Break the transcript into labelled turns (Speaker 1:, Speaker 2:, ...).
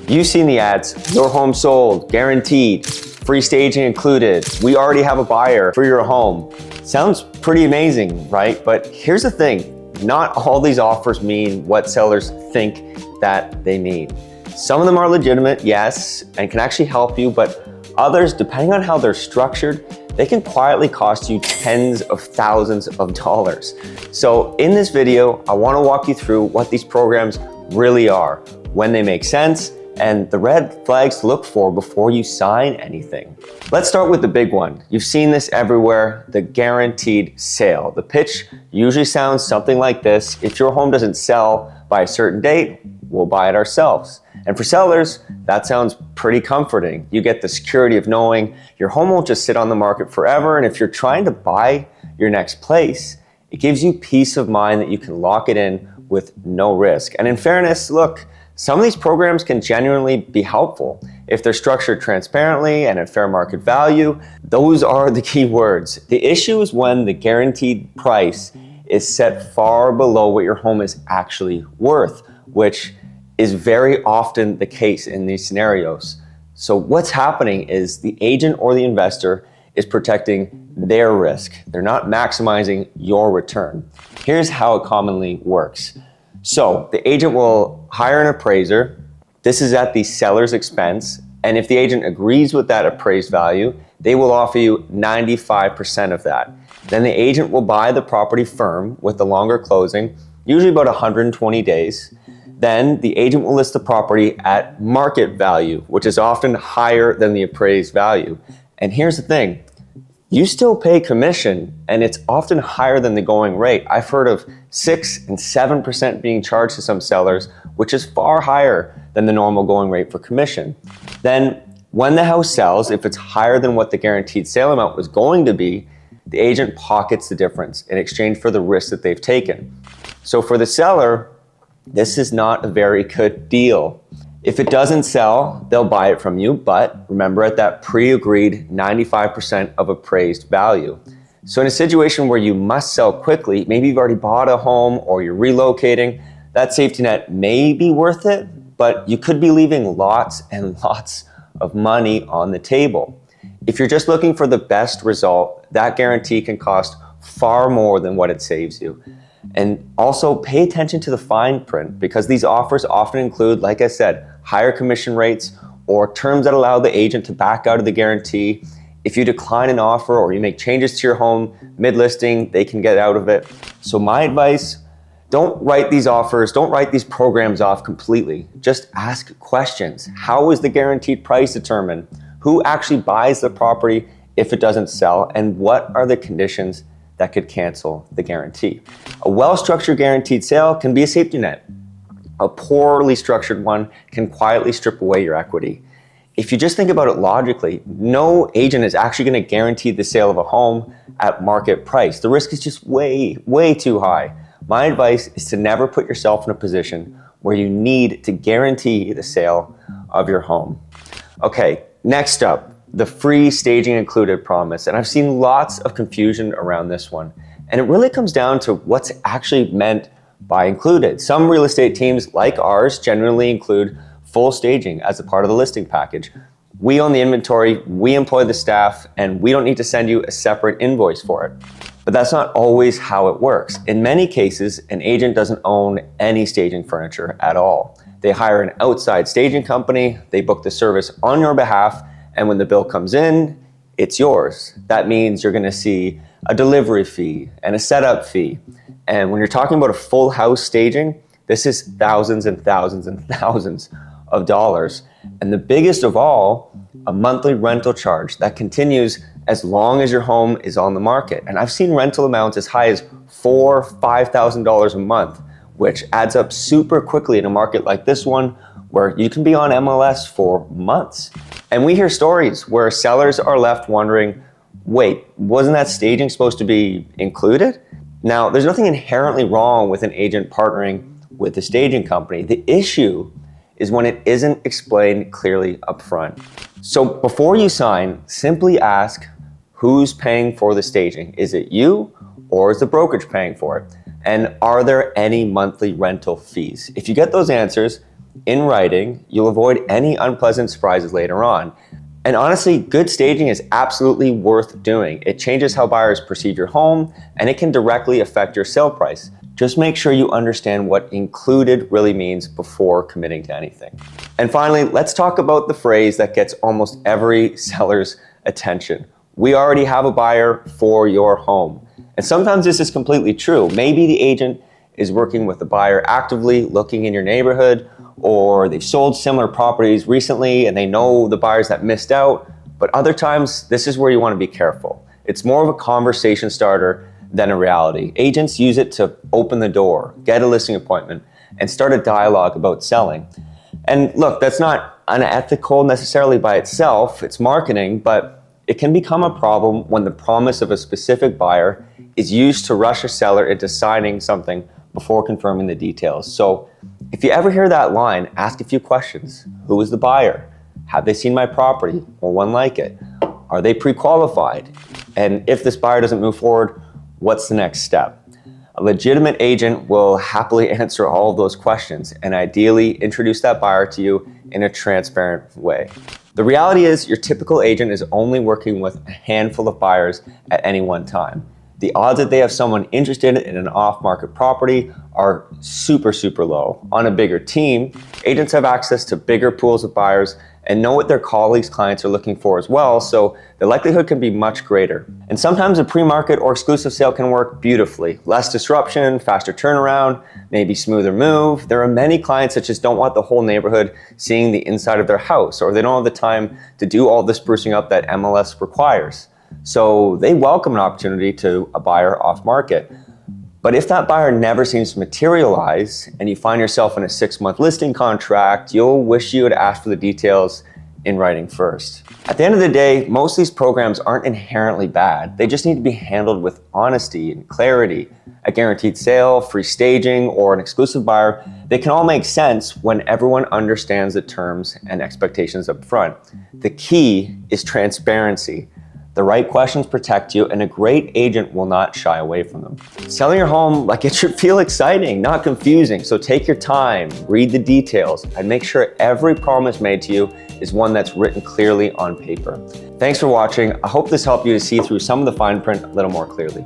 Speaker 1: You've seen the ads, your home sold, guaranteed, free staging included, we already have a buyer for your home. Sounds pretty amazing, right? But here's the thing, not all these offers mean what sellers think that they mean. Some of them are legitimate, yes, and can actually help you, but others, depending on how they're structured, they can quietly cost you tens of thousands of dollars. So in this video, I want to walk you through what these programs really are, when they make sense, and the red flags to look for before you sign anything. Let's start with the big one. You've seen this everywhere, the guaranteed sale. The pitch usually sounds something like this: if your home doesn't sell by a certain date, we'll buy it ourselves. And for sellers, that sounds pretty comforting. You get the security of knowing your home won't just sit on the market forever, and if you're trying to buy your next place, it gives you peace of mind that you can lock it in with no risk. And in fairness, look, some of these programs can genuinely be helpful. If they're structured transparently and at fair market value, those are the key words. The issue is when the guaranteed price is set far below what your home is actually worth, which is very often the case in these scenarios. So what's happening is the agent or the investor is protecting their risk. They're not maximizing your return. Here's how it commonly works. So the agent will hire an appraiser. This is at the seller's expense. And if the agent agrees with that appraised value, they will offer you 95% of that. Then the agent will buy the property firm with the longer closing, usually about 120 days. Then the agent will list the property at market value, which is often higher than the appraised value. And here's the thing, you still pay commission, and it's often higher than the going rate. I've heard of 6 and 7% being charged to some sellers, which is far higher than the normal going rate for commission. Then when the house sells, if it's higher than what the guaranteed sale amount was going to be, the agent pockets the difference in exchange for the risk that they've taken. So for the seller, this is not a very good deal. If it doesn't sell, they'll buy it from you, but remember, at that pre-agreed 95% of appraised value. So in a situation where you must sell quickly, maybe you've already bought a home or you're relocating, that safety net may be worth it, but you could be leaving lots and lots of money on the table. If you're just looking for the best result, that guarantee can cost far more than what it saves you. And also pay attention to the fine print, because these offers often include, like I said, higher commission rates or terms that allow the agent to back out of the guarantee. If you decline an offer or you make changes to your home mid-listing, they can get out of it. So my advice, don't write these offers, don't write these programs off completely. Just ask questions. How is the guaranteed price determined? Who actually buys the property if it doesn't sell? And what are the conditions that could cancel the guarantee? A well-structured guaranteed sale can be a safety net. A poorly structured one can quietly strip away your equity. If you just think about it logically, no agent is actually going to guarantee the sale of a home at market price. The risk is just way, way too high. My advice is to never put yourself in a position where you need to guarantee the sale of your home. Okay, next up, the free staging included promise. And I've seen lots of confusion around this one. And it really comes down to what's actually meant by included. Some real estate teams, like ours, generally include full staging as a part of the listing package. We own the inventory, we employ the staff, and we don't need to send you a separate invoice for it. But that's not always how it works. In many cases, an agent doesn't own any staging furniture at all. They hire an outside staging company, they book the service on your behalf, and when the bill comes in, it's yours. That means you're gonna see a delivery fee and a setup fee. And when you're talking about a full house staging, this is thousands and thousands and thousands of dollars. And the biggest of all, a monthly rental charge that continues as long as your home is on the market. And I've seen rental amounts as high as $4,000 or $5,000 a month, which adds up super quickly in a market like this one, where you can be on MLS for months. And we hear stories where sellers are left wondering, wait, wasn't that staging supposed to be included? Now, there's nothing inherently wrong with an agent partnering with a staging company. The issue is when it isn't explained clearly up front. So before you sign, simply ask, who's paying for the staging? Is it you, or is the brokerage paying for it? And are there any monthly rental fees? If you get those answers, in writing, you'll avoid any unpleasant surprises later on. And honestly, good staging is absolutely worth doing. It changes how buyers perceive your home, and it can directly affect your sale price. Just make sure you understand what included really means before committing to anything. And finally, let's talk about the phrase that gets almost every seller's attention. We already have a buyer for your home. And sometimes this is completely true. Maybe the agent is working with the buyer actively looking in your neighborhood, or they've sold similar properties recently and they know the buyers that missed out. But other times, this is where you want to be careful. It's more of a conversation starter than a reality. Agents use it to open the door, get a listing appointment, and start a dialogue about selling. And look, that's not unethical necessarily by itself, it's marketing, but it can become a problem when the promise of a specific buyer is used to rush a seller into signing something before confirming the details. So if you ever hear that line, ask a few questions. Who is the buyer? Have they seen my property or one like it? Are they pre-qualified? And if this buyer doesn't move forward, what's the next step? A legitimate agent will happily answer all of those questions and ideally introduce that buyer to you in a transparent way. The reality is your typical agent is only working with a handful of buyers at any one time. The odds that they have someone interested in an off-market property are super, super low. On a bigger team, agents have access to bigger pools of buyers and know what their colleagues' clients are looking for as well, so the likelihood can be much greater. And sometimes a pre-market or exclusive sale can work beautifully. Less disruption, faster turnaround, maybe smoother move. There are many clients that just don't want the whole neighborhood seeing the inside of their house, or they don't have the time to do all this sprucing up that MLS requires. So they welcome an opportunity to a buyer off market. But if that buyer never seems to materialize and you find yourself in a 6-month listing contract, you'll wish you had asked for the details in writing first. At the end of the day, most of these programs aren't inherently bad. They just need to be handled with honesty and clarity. A guaranteed sale, free staging, or an exclusive buyer, they can all make sense when everyone understands the terms and expectations up front. The key is transparency. The right questions protect you, and a great agent will not shy away from them. Selling your home, it should feel exciting, not confusing. So take your time, read the details, and make sure every promise made to you is one that's written clearly on paper. Thanks for watching. I hope this helped you to see through some of the fine print a little more clearly.